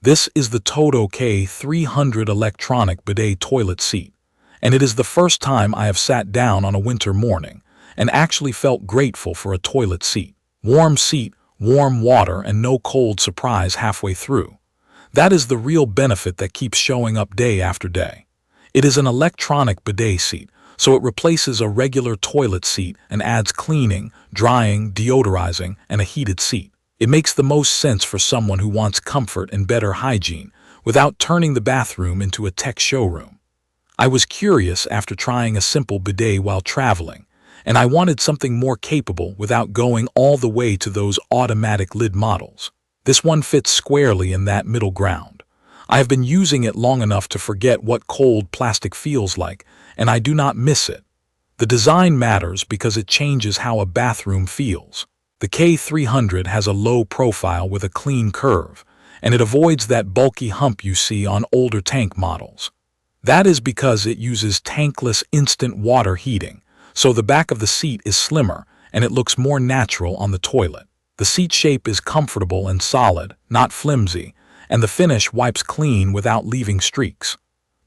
This is the TOTO K300 electronic bidet toilet seat, and it is the first time I have sat down on a winter morning and actually felt grateful for a toilet seat. Warm seat, warm water, and no cold surprise halfway through. That is the real benefit that keeps showing up day after day. It is an electronic bidet seat, so it replaces a regular toilet seat and adds cleaning, drying, deodorizing, and a heated seat. It makes the most sense for someone who wants comfort and better hygiene without turning the bathroom into a tech showroom. I was curious after trying a simple bidet while traveling, and I wanted something more capable without going all the way to those automatic lid models. This one fits squarely in that middle ground. I have been using it long enough to forget what cold plastic feels like, and I do not miss it. The design matters because it changes how a bathroom feels. The K300 has a low profile with a clean curve, and it avoids that bulky hump you see on older tank models. That is because it uses tankless instant water heating, so the back of the seat is slimmer and it looks more natural on the toilet. The seat shape is comfortable and solid, not flimsy, and the finish wipes clean without leaving streaks.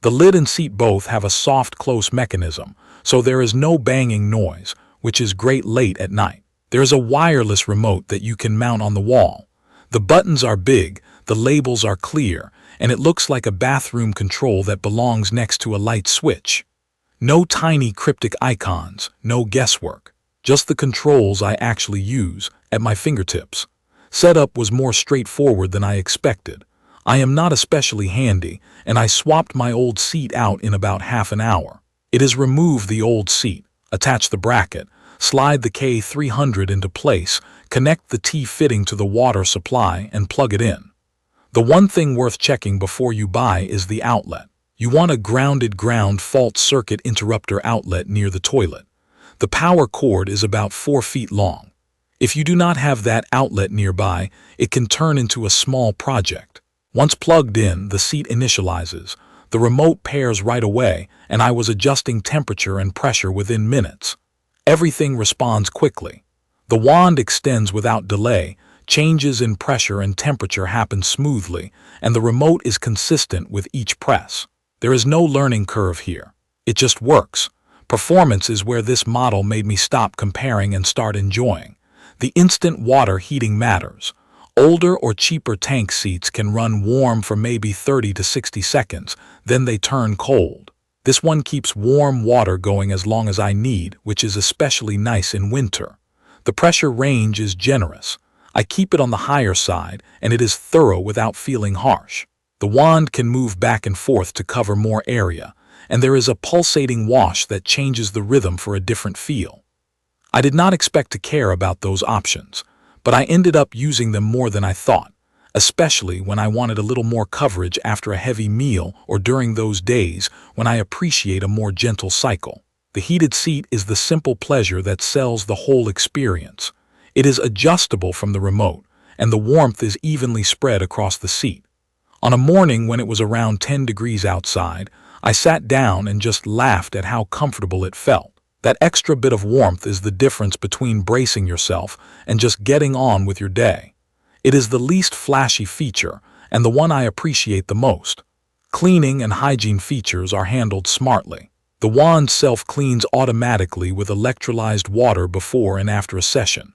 The lid and seat both have a soft close mechanism, so there is no banging noise, which is great late at night. There is a wireless remote that you can mount on the wall. The buttons are big, the labels are clear, and it looks like a bathroom control that belongs next to a light switch. No tiny cryptic icons, no guesswork. Just the controls I actually use at my fingertips. Setup was more straightforward than I expected. I am not especially handy, and I swapped my old seat out in about half an hour. It is remove the old seat, attach the bracket, slide the K300 into place, connect the T-fitting to the water supply, and plug it in. The one thing worth checking before you buy is the outlet. You want a grounded ground fault circuit interrupter outlet near the toilet. The power cord is about 4 feet long. If you do not have that outlet nearby, it can turn into a small project. Once plugged in, the seat initializes. The remote pairs right away, and I was adjusting temperature and pressure within minutes. Everything responds quickly. The wand extends without delay, changes in pressure and temperature happen smoothly, and the remote is consistent with each press. There is no learning curve here. It just works. Performance is where this model made me stop comparing and start enjoying. The instant water heating matters. Older or cheaper tank seats can run warm for maybe 30 to 60 seconds, then they turn cold. This one keeps warm water going as long as I need, which is especially nice in winter. The pressure range is generous. I keep it on the higher side, and it is thorough without feeling harsh. The wand can move back and forth to cover more area, and there is a pulsating wash that changes the rhythm for a different feel. I did not expect to care about those options, but I ended up using them more than I thought, especially when I wanted a little more coverage after a heavy meal or during those days when I appreciate a more gentle cycle. The heated seat is the simple pleasure that sells the whole experience. It is adjustable from the remote, and the warmth is evenly spread across the seat. On a morning when it was around 10 degrees outside, I sat down and just laughed at how comfortable it felt. That extra bit of warmth is the difference between bracing yourself and just getting on with your day. It is the least flashy feature, and the one I appreciate the most. Cleaning and hygiene features are handled smartly. The wand self-cleans automatically with electrolyzed water before and after a session.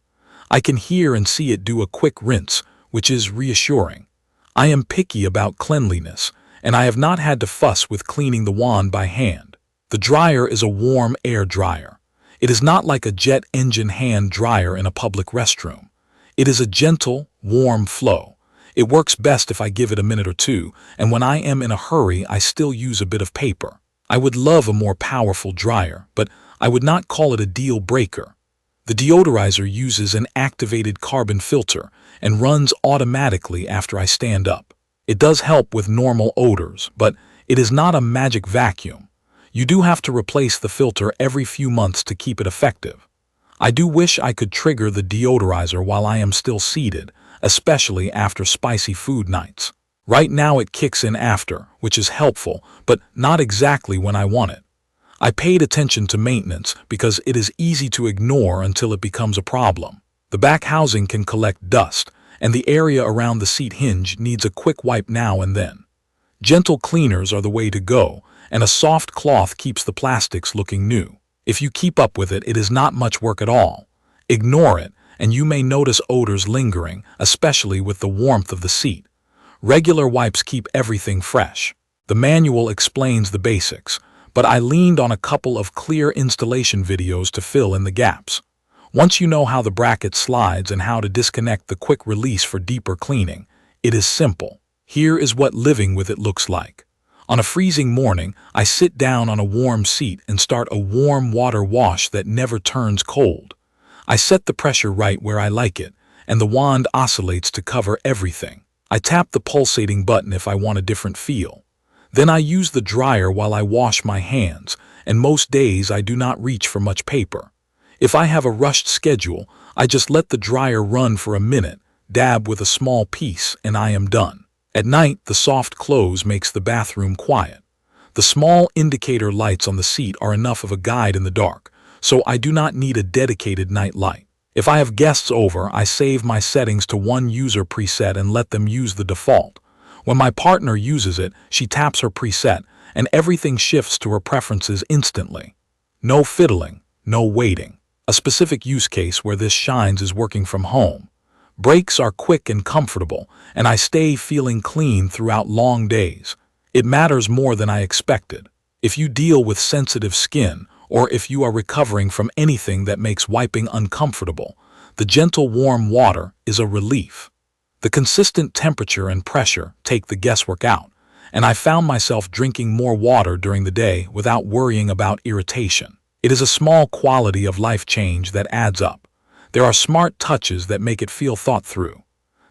I can hear and see it do a quick rinse, which is reassuring. I am picky about cleanliness, and I have not had to fuss with cleaning the wand by hand. The dryer is a warm air dryer. It is not like a jet engine hand dryer in a public restroom. It is a gentle, warm flow. It works best if I give it a minute or two, and when I am in a hurry, I still use a bit of paper. I would love a more powerful dryer, but I would not call it a deal breaker. The deodorizer uses an activated carbon filter and runs automatically after I stand up. It does help with normal odors, but it is not a magic vacuum. You do have to replace the filter every few months to keep it effective. I do wish I could trigger the deodorizer while I am still seated, especially after spicy food nights. Right now it kicks in after, which is helpful, but not exactly when I want it. I paid attention to maintenance because it is easy to ignore until it becomes a problem. The back housing can collect dust, and the area around the seat hinge needs a quick wipe now and then. Gentle cleaners are the way to go, and a soft cloth keeps the plastics looking new. If you keep up with it, it is not much work at all. Ignore it, and you may notice odors lingering, especially with the warmth of the seat. Regular wipes keep everything fresh. The manual explains the basics, but I leaned on a couple of clear installation videos to fill in the gaps. Once you know how the bracket slides and how to disconnect the quick release for deeper cleaning, it is simple. Here is what living with it looks like. On a freezing morning, I sit down on a warm seat and start a warm water wash that never turns cold. I set the pressure right where I like it, and the wand oscillates to cover everything. I tap the pulsating button if I want a different feel. Then I use the dryer while I wash my hands, and most days I do not reach for much paper. If I have a rushed schedule, I just let the dryer run for a minute, dab with a small piece, and I am done. At night, the soft close makes the bathroom quiet. The small indicator lights on the seat are enough of a guide in the dark, so I do not need a dedicated night light. If I have guests over, I save my settings to one user preset and let them use the default. When my partner uses it, she taps her preset, and everything shifts to her preferences instantly. No fiddling, no waiting. A specific use case where this shines is working from home. Breaks are quick and comfortable, and I stay feeling clean throughout long days. It matters more than I expected. If you deal with sensitive skin, or if you are recovering from anything that makes wiping uncomfortable, the gentle warm water is a relief. The consistent temperature and pressure take the guesswork out, and I found myself drinking more water during the day without worrying about irritation. It is a small quality of life change that adds up. There are smart touches that make it feel thought through.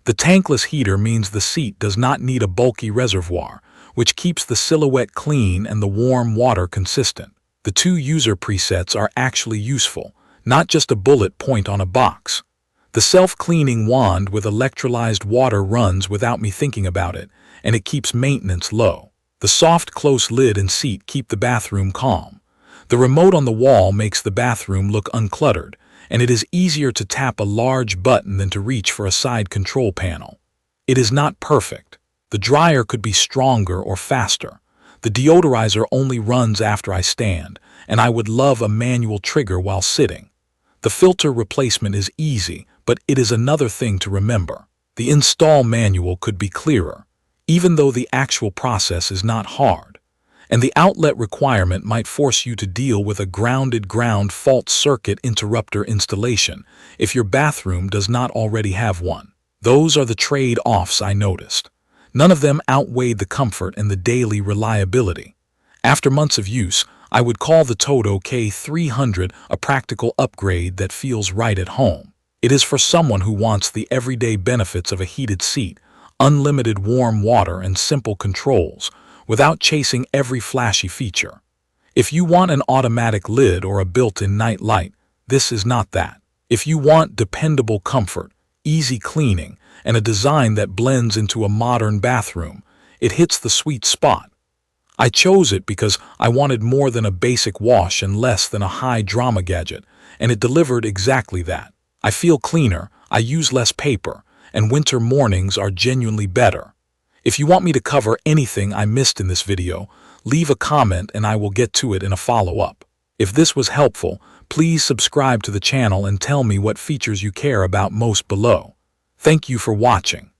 The tankless heater means the seat does not need a bulky reservoir, which keeps the silhouette clean and the warm water consistent. The two user presets are actually useful, not just a bullet point on a box. The self-cleaning wand with electrolyzed water runs without me thinking about it, and it keeps maintenance low. The soft close lid and seat keep the bathroom calm. The remote on the wall makes the bathroom look uncluttered, and it is easier to tap a large button than to reach for a side control panel. It is not perfect. The dryer could be stronger or faster. The deodorizer only runs after I stand, and I would love a manual trigger while sitting. The filter replacement is easy, but it is another thing to remember. The install manual could be clearer, even though the actual process is not hard. And the outlet requirement might force you to deal with a grounded ground fault circuit interrupter installation if your bathroom does not already have one. Those are the trade-offs I noticed. None of them outweighed the comfort and the daily reliability. After months of use, I would call the TOTO K300 a practical upgrade that feels right at home. It is for someone who wants the everyday benefits of a heated seat, unlimited warm water, and simple controls, without chasing every flashy feature. If you want an automatic lid or a built-in night light, this is not that. If you want dependable comfort, easy cleaning, and a design that blends into a modern bathroom, it hits the sweet spot. I chose it because I wanted more than a basic wash and less than a high-drama gadget, and it delivered exactly that. I feel cleaner, I use less paper, and winter mornings are genuinely better. If you want me to cover anything I missed in this video, leave a comment and I will get to it in a follow-up. If this was helpful, please subscribe to the channel and tell me what features you care about most below. Thank you for watching.